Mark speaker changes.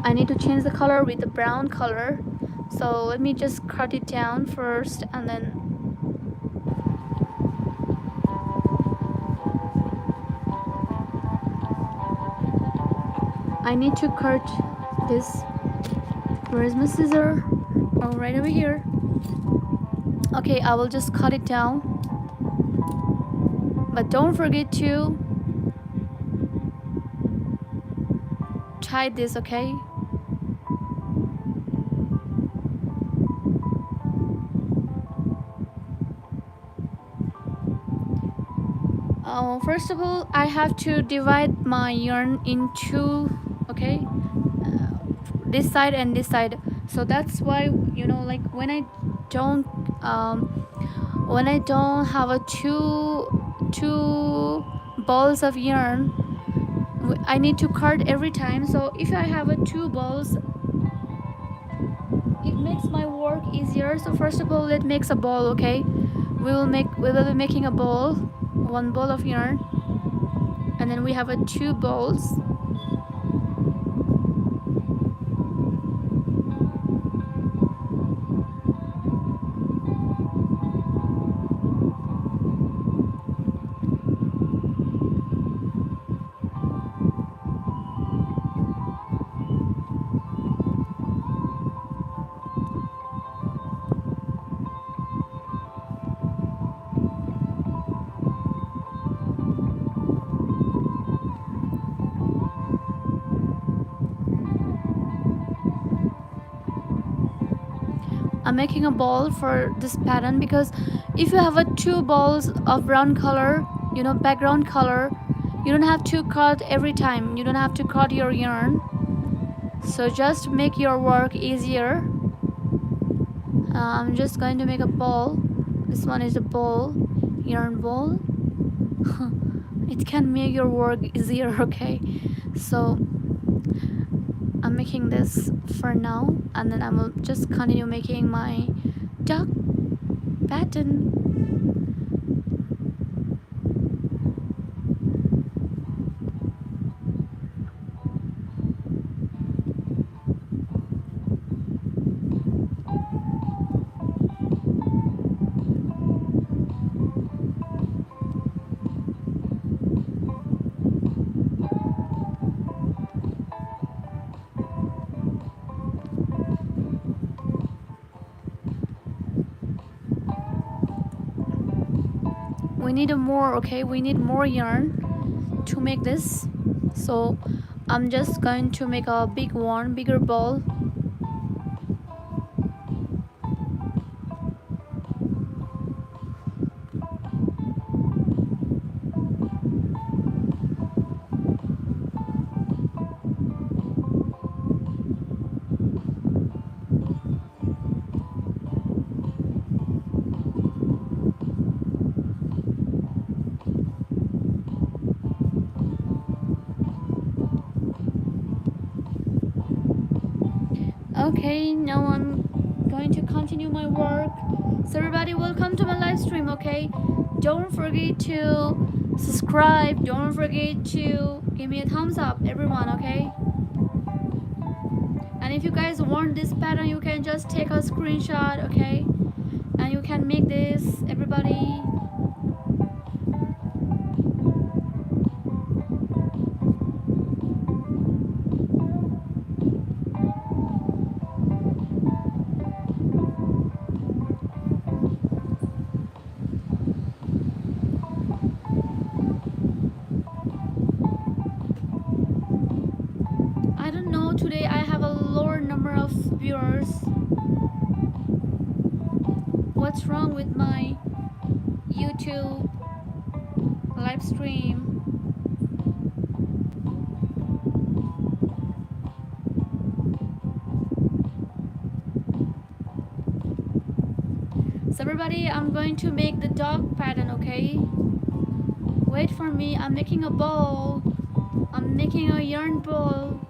Speaker 1: I need to change the color with the brown color. So let me just cut it down first, and then I need to cut this. Where is my scissor? Oh, right over here. Okay, I will just cut it down, but don't forget to tie this, okay? First of all, I have to divide my yarn in two, okay? This side and this side. So that's why, you know, like when I don't have a two balls of yarn, I need to cut every time. So if I have a two balls, it makes my work easier. So first of all, let's make a ball, okay? We will be making a ball, one ball of yarn, and then we have a two balls. I'm making a ball for this pattern because if you have a two balls of brown color, you know, background color, you don't have to cut every time. You don't have to cut your yarn. So just make your work easier. I'm just going to make a ball. This one is a ball, yarn ball. It can make your work easier, okay? So I'm making this for now, and then I will just continue making my duck pattern. We need more, okay? We need more yarn to make this. So I'm just going to make a bigger ball. Okay, now I'm going to continue my work. So everybody, welcome to my live stream, okay? Don't forget to subscribe. Don't forget to give me a thumbs up, everyone, okay? And if you guys want this pattern, you can just take a screenshot, okay? And you can make this, everybody. I don't know, today I have a lower number of viewers. What's wrong with my YouTube live stream? So everybody, I'm going to make the dog pattern, okay? Wait for me. I'm making a ball. I'm making a yarn ball.